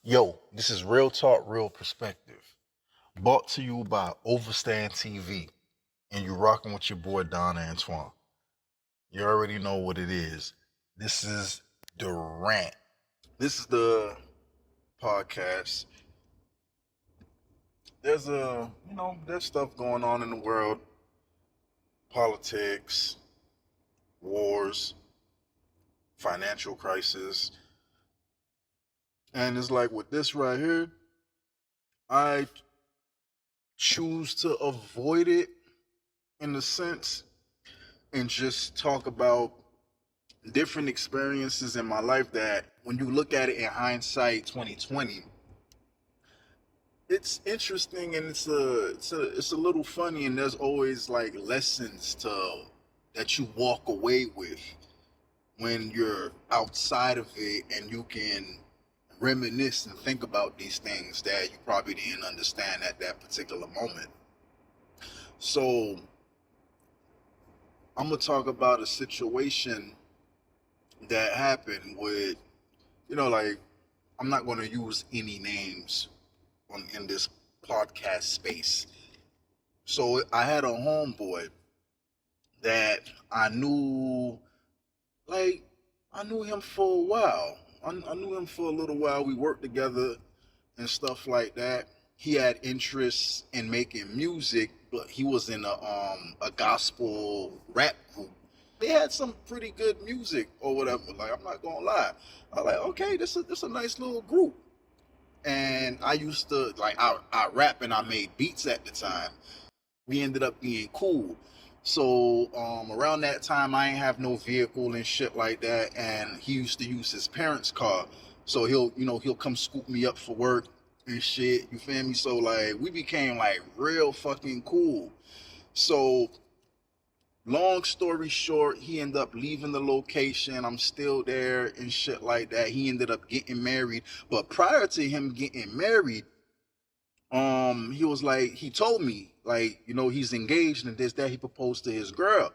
Yo, this is Real Talk, Real Perspective. Brought to you by Overstand TV. And you're rocking with your boy Don Antoine. You already know what it is. This is the rant. This is the podcast. There's stuff going on in the world. Politics, wars, financial crisis. And it's like with this right here, I choose to avoid it in a sense and just talk about different experiences in my life that when you look at it in hindsight 2020, it's interesting and it's a little funny, and there's always like lessons to that you walk away with when you're outside of it, and you can reminisce and think about these things that you probably didn't understand at that particular moment. So I'm gonna talk about a situation that happened with, like, I'm not gonna use any names in this podcast space. So I had a homeboy that I knew, like, I knew him for a while. I knew him for a little while. We worked together and stuff like that. He had interests in making music, but he was in a gospel rap group. They had some pretty good music or whatever. Like, I'm not gonna lie. I was like, okay, this is a nice little group. And I used to I rap and I made beats at the time. We ended up being cool. So around that time, I ain't have no vehicle and shit like that, and he used to use his parents' car. So he'll come scoop me up for work and shit. You feel me? So like we became like real fucking cool. So long story short, he ended up leaving the location. I'm still there and shit like that. He ended up getting married, but prior to him getting married, he was like, he told me, like, he's engaged and this, that. He proposed to his girl.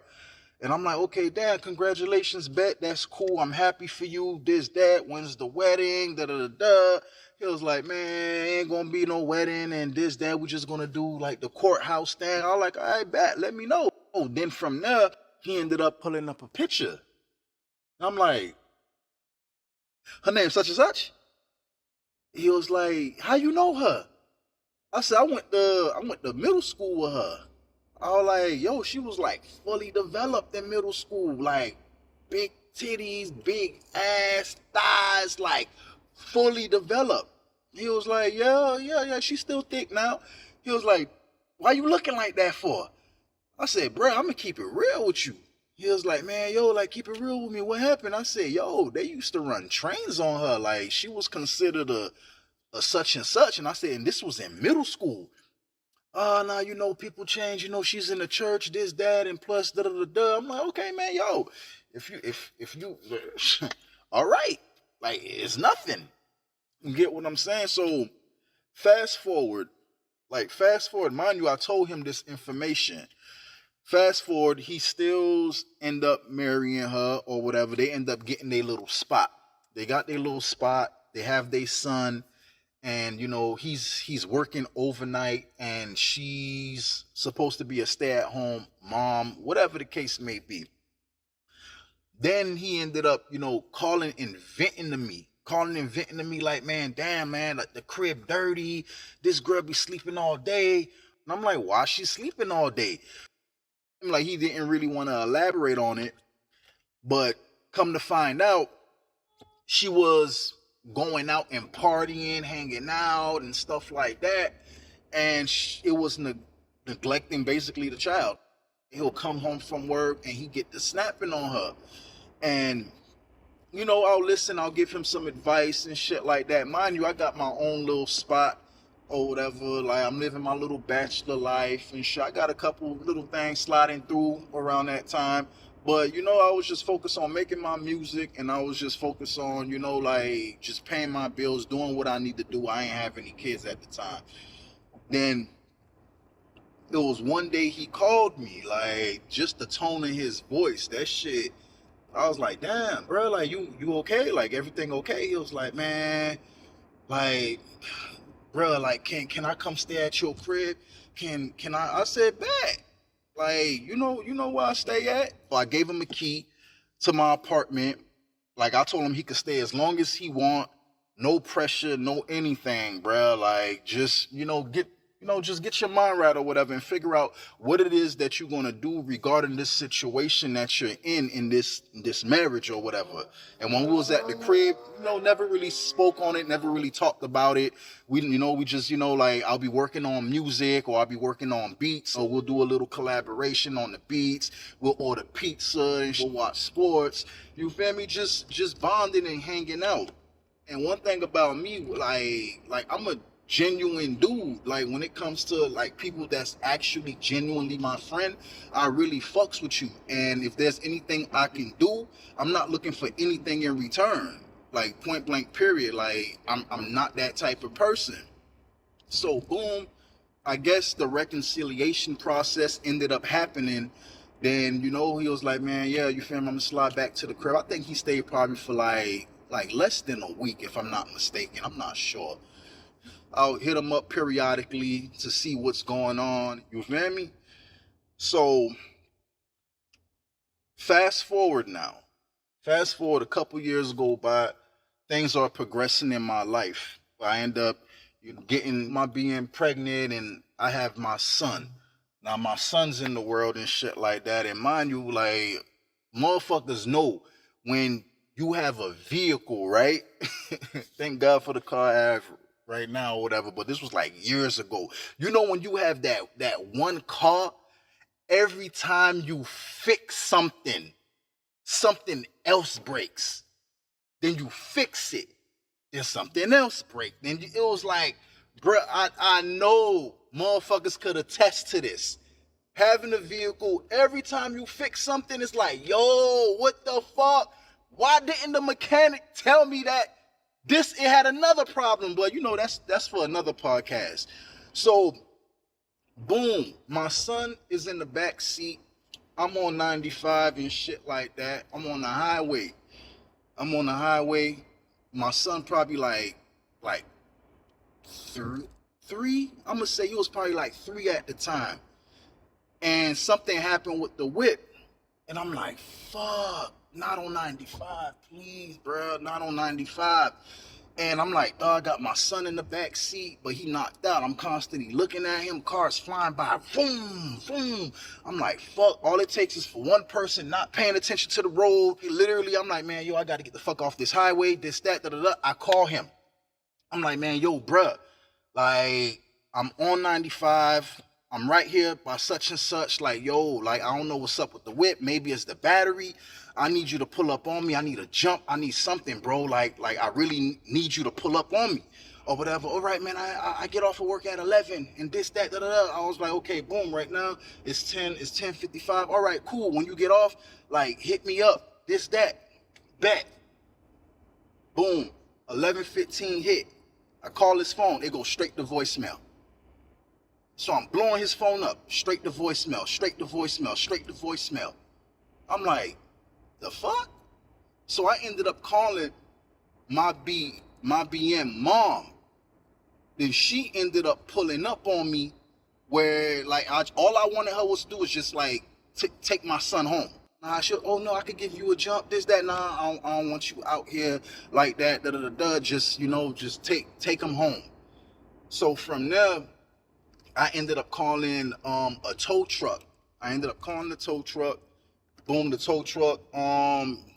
And I'm like, okay, Dad, congratulations, bet. That's cool. I'm happy for you. This, that. When's the wedding? Da da da da. He was like, man, ain't gonna be no wedding and this, that. We're just gonna do like the courthouse thing. I was like, all right, bet. Let me know. Then from there, he ended up pulling up a picture. And I'm like, her name's such and such. He was like, how you know her? I said, I went to middle school with her. I was like, yo, she was like fully developed in middle school, like big titties, big ass, thighs, like fully developed. He was like, yeah, she's still thick now. He was like, why you looking like that for? I said, bro, I'm gonna keep it real with you. He was like, man, yo, like, keep it real with me. What happened? I said, yo, they used to run trains on her. Like, she was considered a such and such. And I said, and this was in middle school. Now, people change. She's in the church, this, that, and plus, da, da, da, da. I'm like, okay, man, yo, if you, all right. Like, it's nothing. You get what I'm saying? So, fast forward, mind you, I told him this information. Fast forward, he still end up marrying her or whatever. They end up getting their little spot. They got their little spot. They have their son. And he's working overnight, and she's supposed to be a stay-at-home mom, whatever the case may be. Then he ended up calling and venting to me like, man, damn, man, like, the crib dirty, this girl be sleeping all day. And I'm like, why she sleeping all day? I'm like, he didn't really want to elaborate on it, but come to find out, she was going out and partying, hanging out and stuff like that. And it was neglecting basically the child. He'll come home from work and he get to snapping on her. And, I'll listen, I'll give him some advice and shit like that. Mind you, I got my own little spot or whatever. Like, I'm living my little bachelor life and shit. I got a couple little things sliding through around that time. But, I was just focused on making my music, and I was just focused on, like, just paying my bills, doing what I need to do. I ain't have any kids at the time. Then there was one day he called me, like, just the tone of his voice, that shit. I was like, damn, bro, like, you okay? Like, everything okay? He was like, man, like, bro, like, can I come stay at your crib? Can I said, bet. Like, you know where I stay at? So I gave him a key to my apartment. Like, I told him he could stay as long as he want. No pressure, no anything, bro. Like, just, just get your mind right or whatever and figure out what it is that you're gonna do regarding this situation that you're in this marriage or whatever. And when we was at the crib, never really spoke on it, never really talked about it. We just, like, I'll be working on music or I'll be working on beats, or we'll do a little collaboration on the beats. We'll order pizza and we'll watch sports. You feel me? Just bonding and hanging out. And one thing about me, like I'm a genuine dude. Like, when it comes to like people that's actually genuinely my friend, I really fucks with you. And if there's anything I can do, I'm not looking for anything in return. Like, point blank period. Like, I'm not that type of person. So boom, I guess the reconciliation process ended up happening. Then, he was like, man, yeah, you feel me? I'm gonna slide back to the crib. I think he stayed probably for like less than a week, if I'm not mistaken. I'm not sure. I'll hit him up periodically to see what's going on. You feel me? So fast forward now. Fast forward a couple years go by. Things are progressing in my life. I end up getting my being pregnant, and I have my son. Now my son's in the world and shit like that. And mind you, like, motherfuckers know when you have a vehicle, right? Thank God for the car I have right now or whatever, but this was like years ago. When you have that one car, every time you fix something else breaks. Then you fix it, then something else break. Then it was like, bruh, I know motherfuckers could attest to this. Having a vehicle, every time you fix something, it's like, yo, what the fuck? Why didn't the mechanic tell me that it had another problem? But that's for another podcast. So boom, my son is in the back seat. I'm on 95 and shit like that. I'm on the highway. My son probably like three. I'm gonna say he was probably like 3 at the time. And something happened with the whip. And I'm like, fuck, not on 95, please, bro, not on 95. And I'm like, I got my son in the back seat, but he knocked out. I'm constantly looking at him, cars flying by, boom, boom. I'm like, fuck, all it takes is for one person not paying attention to the road. Literally, I'm like, man, yo, I got to get the fuck off this highway, this, that, da-da-da. I call him. I'm like, man, yo, bruh, like, I'm on 95. I'm right here by such and such. Like, yo, like, I don't know what's up with the whip. Maybe it's the battery. I need you to pull up on me. I need a jump. I need something, bro. Like I really need you to pull up on me or whatever. All right, man, I get off of work at 11 and this, that, da-da-da. I was like, okay, boom, right now it's 10:55. All right, cool. When you get off, like, hit me up. This, that, bet. Boom, 11:15 hit. I call his phone. It goes straight to voicemail. So I'm blowing his phone up. Straight to voicemail, straight to voicemail, straight to voicemail. I'm like, the fuck? So I ended up calling my BM mom. Then she ended up pulling up on me where, like, all I wanted her was to do was just, like, take my son home. Nah, no, I could give you a jump, this, that. Nah, I don't want you out here like that, da-da-da-da. Just, just take him home. So from there, I ended up calling a tow truck. Boom, the tow truck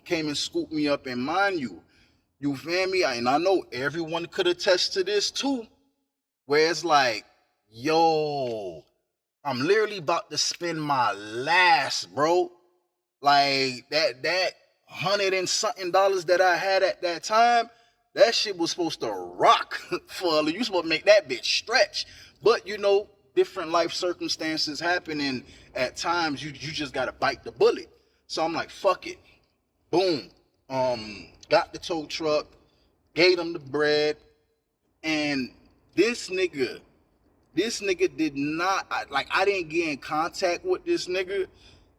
came and scooped me up. And mind you, you feel me? And I know everyone could attest to this too, where it's like, yo, I'm literally about to spend my last, bro. Like, that $100 and something that I had at that time, that shit was supposed to rock for you. Supposed to make that bitch stretch. But different life circumstances happen, and at times you just gotta bite the bullet. So I'm like, fuck it. Boom. Got the tow truck, gave him the bread, and this nigga did not, I didn't get in contact with this nigga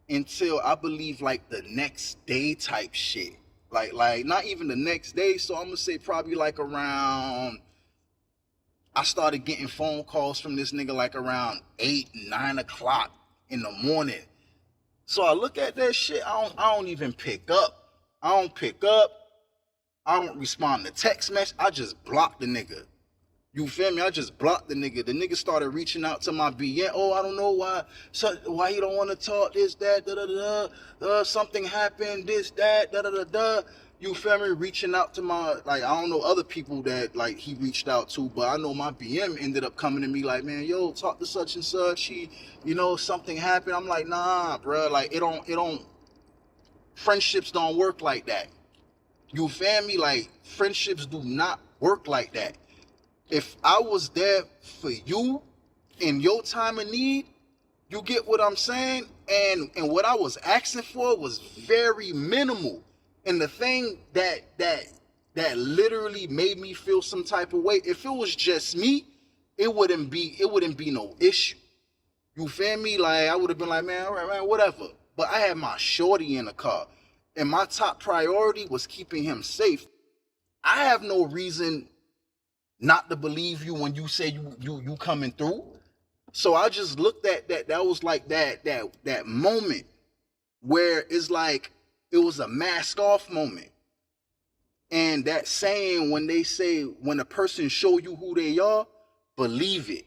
until I believe like the next day type shit. Like not even the next day. So I'm gonna say probably like around I started getting phone calls from this nigga like around 8, 9 o'clock in the morning. So I look at that shit. I don't even pick up. I don't pick up. I don't respond to text message. I just block the nigga. You feel me? I just blocked the nigga. The nigga started reaching out to my BM. Oh, I don't know why. So, why you don't want to talk? This, that, da da da. Something happened. This, that, da da da da. You feel me? Reaching out to my, like, I don't know other people that like he reached out to, but I know my BM ended up coming to me like, man, yo, talk to such and such. He, something happened. I'm like, nah, bro. Like, it don't. Friendships don't work like that. You feel me? Like, friendships do not work like that. If I was there for you in your time of need, you get what I'm saying? And what I was asking for was very minimal. And the thing that literally made me feel some type of way, if it was just me, it wouldn't be no issue. You feel me? Like, I would have been like, man, all right, man, whatever. But I had my shorty in the car, and my top priority was keeping him safe. I have no reason not to believe you when you say you coming through. So I just looked at that. That was like that moment where it's like it was a mask off moment. And that saying, when they say when a person show you who they are, believe it.